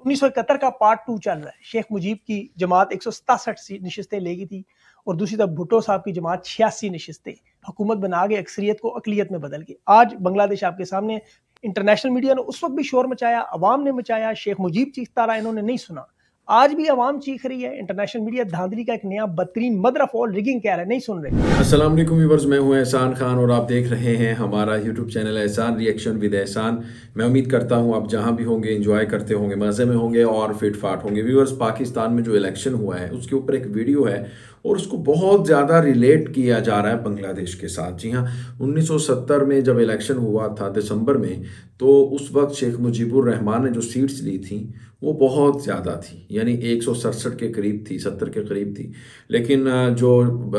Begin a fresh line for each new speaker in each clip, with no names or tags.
1971 का पार्ट 2 चल रहा है। शेख मुजीब की जमात 167 नशिस्तें लेगी थी और दूसरी तरफ भुट्टो साहब की जमात 86 नशिस्तें हुकूमत बना के अक्सरियत को अकलियत में बदल गई। आज बांग्लादेश आपके सामने। इंटरनेशनल मीडिया ने उस वक्त भी शोर मचाया, अवाम ने मचाया, शेख मुजीब चीखता रहा, इन्होंने नहीं सुना। आज भी अवाम चीख रही है। इंटरनेशनल मीडिया धांधली का एक नया बदतरीन मदर ऑफ ऑल रिगिंग कह रहा है, नहीं सुन रहे।
अस्सलाम वालेकुम व्यूअर्स, मैं हूं एहसान खान और आप देख रहे हैं हमारा यूट्यूब चैनल एहसान रिएक्शन विद एहसान। मैं उम्मीद करता हूं आप जहां भी होंगे एंजॉय करते होंगे, मज़े में होंगे और फिट फाट होंगे। व्यूअर्स, पाकिस्तान में जो इलेक्शन हुआ है उसके ऊपर एक वीडियो है और उसको बहुत ज़्यादा रिलेट किया जा रहा है बांग्लादेश के साथ। जी हाँ, 1970 में जब इलेक्शन हुआ था दिसंबर में, तो उस वक्त शेख मुजीबुर रहमान ने जो सीट्स ली थी वो बहुत ज़्यादा थी, यानी 167 के करीब थी, 70 के करीब थी। लेकिन जो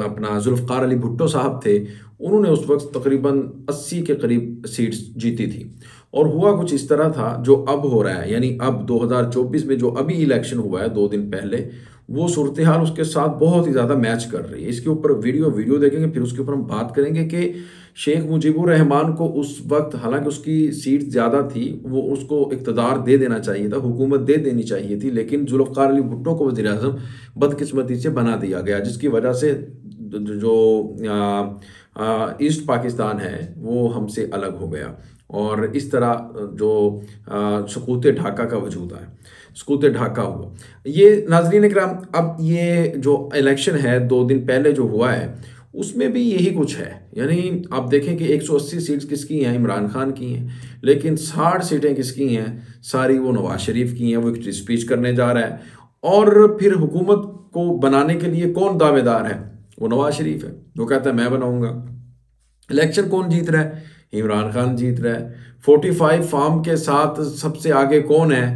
अपना जुल्फ़िकार अली भुट्टो साहब थे, उन्होंने उस वक्त तकरीबन 80 के करीब सीट्स जीती थी। और हुआ कुछ इस तरह था जो अब हो रहा है, यानी अब 2024 में जो अभी इलेक्शन हुआ है 2 दिन पहले, वो सूरत हाल उसके साथ बहुत ही ज़्यादा मैच कर रही है। इसके ऊपर वीडियो देखेंगे, फिर उसके ऊपर हम बात करेंगे कि शेख मुजीबुर रहमान को उस वक्त, हालांकि उसकी सीट ज़्यादा थी, वो उसको इक़्तिदार दे देना चाहिए था, हुकूमत दे देनी चाहिए थी, लेकिन जुल्फ़िकार अली भुट्टो को वज़ीर आज़म बदकिस्मती से बना दिया गया, जिसकी वजह से जो ईस्ट पाकिस्तान है वो हमसे अलग हो गया। और इस तरह जो सकूत ढाका का वजूद है, सकूत ढाका हुआ। ये नाज़रीन इकराम, अब ये जो इलेक्शन है 2 दिन पहले जो हुआ है उसमें भी यही कुछ है। यानी आप देखें कि 180 सीट्स किसकी हैं, इमरान खान की हैं, लेकिन 60 सीटें किसकी हैं, सारी वो नवाज शरीफ की हैं। वो एक स्पीच करने जा रहा है और फिर हुकूमत को बनाने के लिए कौन दावेदार है, वो नवाज शरीफ है। वो कहता है मैं बनाऊंगा। इलेक्शन कौन जीत रहा है, इमरान खान जीत रहा है। 45 फॉर्म के साथ सबसे आगे कौन है,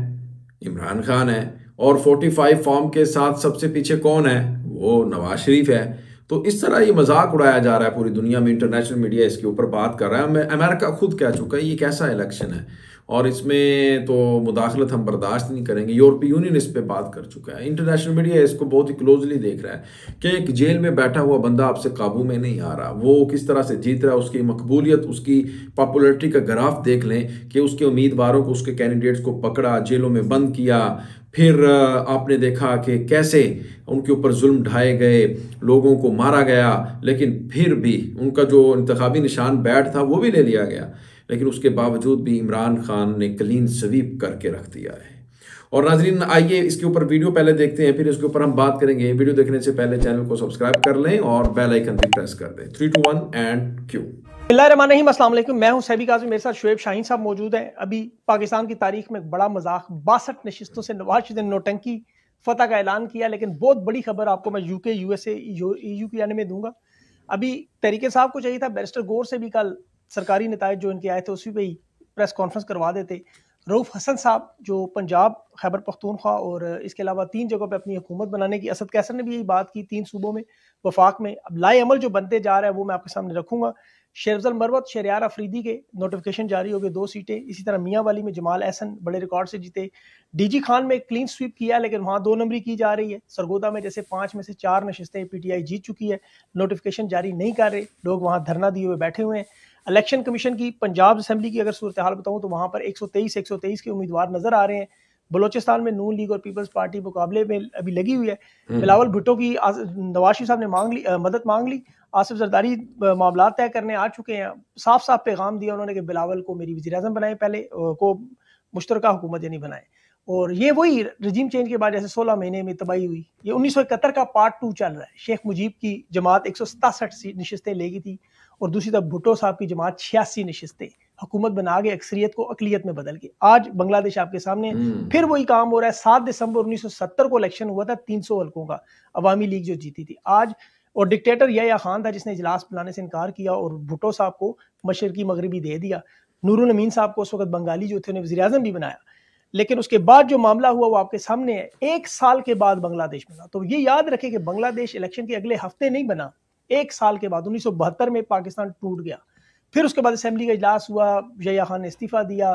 इमरान खान है। और 45 फॉर्म के साथ सबसे पीछे कौन है, वो नवाज शरीफ है। तो इस तरह ये मजाक उड़ाया जा रहा है पूरी दुनिया में। इंटरनेशनल मीडिया इसके ऊपर बात कर रहा है। अमेरिका खुद कह चुका है ये कैसा इलेक्शन है और इसमें तो मुदाखलत हम बर्दाश्त नहीं करेंगे। यूरोपीय यूनियन इस पे बात कर चुका है। इंटरनेशनल मीडिया इसको बहुत ही क्लोजली देख रहा है कि एक जेल में बैठा हुआ बंदा आपसे काबू में नहीं आ रहा, वो किस तरह से जीत रहा है। उसकी मकबूलियत, उसकी पॉपुलरिटी का ग्राफ देख लें कि उसके उम्मीदवारों को, उसके कैंडिडेट्स को पकड़ा, जेलों में बंद किया, फिर आपने देखा कि कैसे उनके ऊपर जुल्म ढाए गए, लोगों को मारा गया, लेकिन फिर भी उनका जो इंतखाबी निशान बैट था वो भी ले लिया गया। लेकिन उसके बावजूद भी इमरान खान ने क्लीन स्वीप करके रख दिया है। और नाजरीन, आइए इसके ऊपर वीडियो पहले देखते हैं, फिर इसके ऊपर हम बात करेंगे। वीडियो देखने से पहले चैनल को सब्सक्राइब कर लें और बेल आइकन भी प्रेस कर दें। 3 2 1 एंड क्यू।
बिस्मिल्लाहिर्रहमानिर्रहीम, अस्सलाम वालेकुम। मैं हूं सैबी काज़िम, मेरे साथ शुएब शाहीन साहब मौजूद हैं। अभी पाकिस्तान की तारीख में एक बड़ा मजाक, 62 नशिस्तों से नवाज शरीफ ने नौटंकी फतह का ऐलान किया। लेकिन बहुत बड़ी खबर आपको मैं यूके, यूएसए, ईयू की आने में दूंगा। अभी तरीके साहब को चाहिए था बैरिस्टर गौर से भी कल सरकारी नतायज जो इनके आए थे उसी पे ही प्रेस कॉन्फ्रेंस करवा देते। रऊफ हसन साहब जो पंजाब, खैबर पख्तूनख्वा और इसके अलावा 3 जगहों पे अपनी हुकूमत बनाने की, असद कैसर ने भी यही बात की 3 सूबों में वफाक में। अब लाए अमल जो बनते जा रहा है वो मैं आपके सामने रखूंगा। शेरफजल मरवत, शहरियार अफरीदी के नोटिफिकेशन जारी हो गए, 2 सीटें। इसी तरह मियाँ वाली में जमाल एहसन बड़े रिकॉर्ड से जीते। डीजी खान में एक क्लीन स्वीप किया लेकिन वहाँ 2 नंबरी की जा रही है। सरगोदा में जैसे 5 में से 4 नशिस्तें पीटीआई जीत चुकी है, नोटिफिकेशन जारी नहीं कर रहे, लोग वहाँ धरना दिए हुए बैठे हुए हैं। इलेक्शन कमीशन की पंजाब असेंबली की अगर सूरत हाल बताऊँ तो वहाँ पर 123 के उम्मीदवार नजर आ रहे हैं। बलोचिस्तान में नून लीग और पीपल्स पार्टी मुकाबले में अभी लगी हुई है। बिलावल भुट्टो की नवाज शरीफ साहब ने मदद मांग ली। आसिफ जरदारी मामला तय करने आ चुके हैं। साफ साफ पैगाम दिया उन्होंने कि बिलावल को मेरी वज़ीर आज़म बनाए, पहले को मुश्तरका हुकूमत यानी बनाए। और ये वही रजीम चेंज के बाद जैसे 16 महीने में तबाही हुई। ये 1971 का पार्ट 2 चल रहा है। शेख मुजीब की जमात 167 नशिस्तें लेगी थी और दूसरी तरफ भुट्टो साहब की जमात 86 नशिस्तें हुकूमत बना के अक्सरियत को अकलियत में बदल गई। आज बांग्लादेश आपके सामने फिर वही काम हो रहा है। 7 दिसंबर 1970 को इलेक्शन हुआ था, 300 हल्कों का, अवामी लीग जो जीती थी। आज और डिक्टेटर यहया खान था जिसने इजलास बुलाने से इनकार किया और भुट्टो साहब को मशरकी मगरबी दे दिया। नूरुल अमीन साहब को उस वक्त बंगाली जो थे उन्हें वज़ीर आज़म भी बनाया। लेकिन उसके बाद जो मामला हुआ वो आपके सामने है। 1 साल के बाद बांग्लादेश बना। तो ये याद रखें कि बांग्लादेश इलेक्शन के अगले हफ्ते नहीं बना, 1 साल के बाद 1972 में पाकिस्तान टूट गया। फिर उसके बाद असेंबली का इजलास हुआ, यहया खान ने इस्तीफा दिया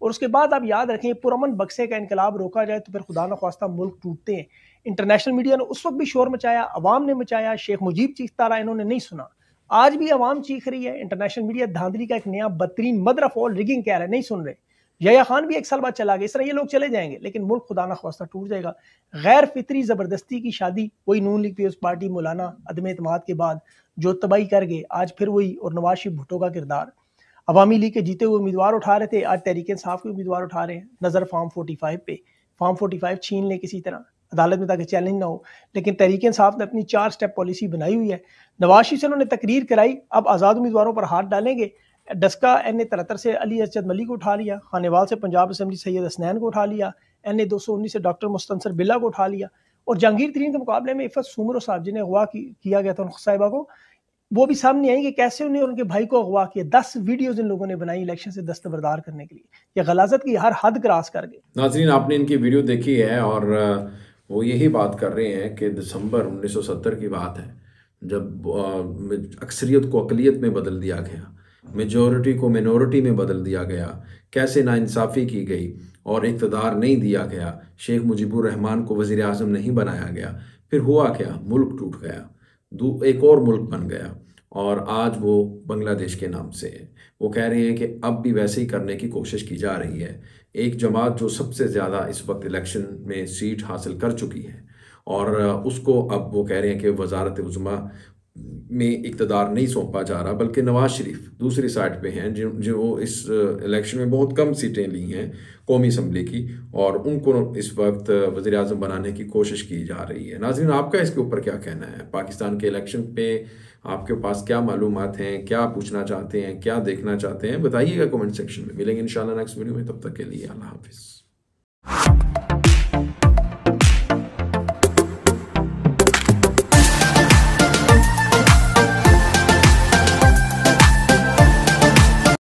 और उसके बाद आप याद रखें पुरअमन बक्से का इनकलाब रोका जाए तो फिर खुदा न ख्वास्ता मुल्क टूटते हैं। इंटरनेशनल मीडिया ने उस वक्त भी शोर मचाया, अवाम ने मचाया, शेख मुजीब चीखता रहा, इन्होंने नहीं सुना। आज भी अवाम चीख रही है। इंटरनेशनल मीडिया धांधली का एक नया बदतरीन मदर ऑफ ऑल रिगिंग कह रहा है, नहीं सुन रहे। याह्या खान भी 1 साल बाद चला गया। इस तरह ये लोग चले जाएंगे, लेकिन मुल्क खुदा न ख्वास्ता टूट जाएगा। गैर फितरी ज़बरदस्ती की शादी, वही नून लीग पीपल्स पार्टी मौलाना अदम एतमाद के बाद जो तबाही कर गए, आज फिर वही, और नवाज शरीफ भुट्टो का किरदार। अवामी लीग के जीते हुए उम्मीदवार उठा रहे थे, आज तहरीक इंसाफ के उम्मीदवार उठा रहे हैं। नज़र फॉर्म 45 पे, फॉर्म 45 छीन लें किसी तरह अदालत में ताकि चैलेंज ना हो, लेकिन तहरीक इंसाफ ने अपनी 4 स्टेप पॉलिसी बनाई हुई है। नवाज शरीफ से उन्होंने तकरीर कराई, अब आज़ाद उम्मीदवारों पर हाथ डालेंगे। डस्का NA 73 से अली असजद मलिक को उठा लिया, खानेवाल से पंजाब असम्बली सैयद हसनैन को उठा लिया, NA 219 से डॉक्टर मुस्तनसर बिल्ला को उठा लिया, और जहांगीर तरीन के मुकाबले में इफ़त सुमरो साहब जिन्हें अगवा किया गया था उन साहिबा को, वो भी सामने आई कि कैसे उन्हें और उनके भाई को अगवा किया। 10 वीडियोज इन लोगों ने बनाई इलेक्शन से दस्तबरदार करने के लिए। ये गलाजत की हर हद क्रॉस कर गए।
नाजरीन, आपने इनकी वीडियो देखी है और वो यही बात कर रहे हैं कि दिसंबर 1970 की बात है, जब अक्सरियत को अकलियत में बदल दिया गया, मेजॉरिटी को मिनॉरिटी में बदल दिया गया, कैसे नाइंसाफ़ी की गई और इक़्तिदार नहीं दिया गया, शेख मुजीबुर रहमान को वज़ीर आज़म नहीं बनाया गया। फिर हुआ क्या? मुल्क टूट गया, एक और मुल्क बन गया, और आज वो बांग्लादेश के नाम से है। वो कह रहे हैं कि अब भी वैसे ही करने की कोशिश की जा रही है। एक जमात जो सबसे ज़्यादा इस वक्त इलेक्शन में सीट हासिल कर चुकी है, और उसको अब वो कह रहे हैं कि वज़ारत उज़्मा में इक़्तिदार नहीं सौंपा जा रहा, बल्कि नवाज शरीफ दूसरी साइड पे हैं जो इस इलेक्शन में बहुत कम सीटें ली हैं कौमी असम्बली की, और उनको इस वक्त वज़ीर आज़म बनाने की कोशिश की जा रही है। नाज़रीन, आपका इसके ऊपर क्या कहना है? पाकिस्तान के इलेक्शन पे आपके पास क्या मालूमात हैं, क्या पूछना चाहते हैं, क्या देखना चाहते हैं, बताइएगा कमेंट सेक्शन में। मिलेंगे इंशाल्लाह नेक्स्ट वीडियो में, तब तक के लिए अल्लाह हाफिज़।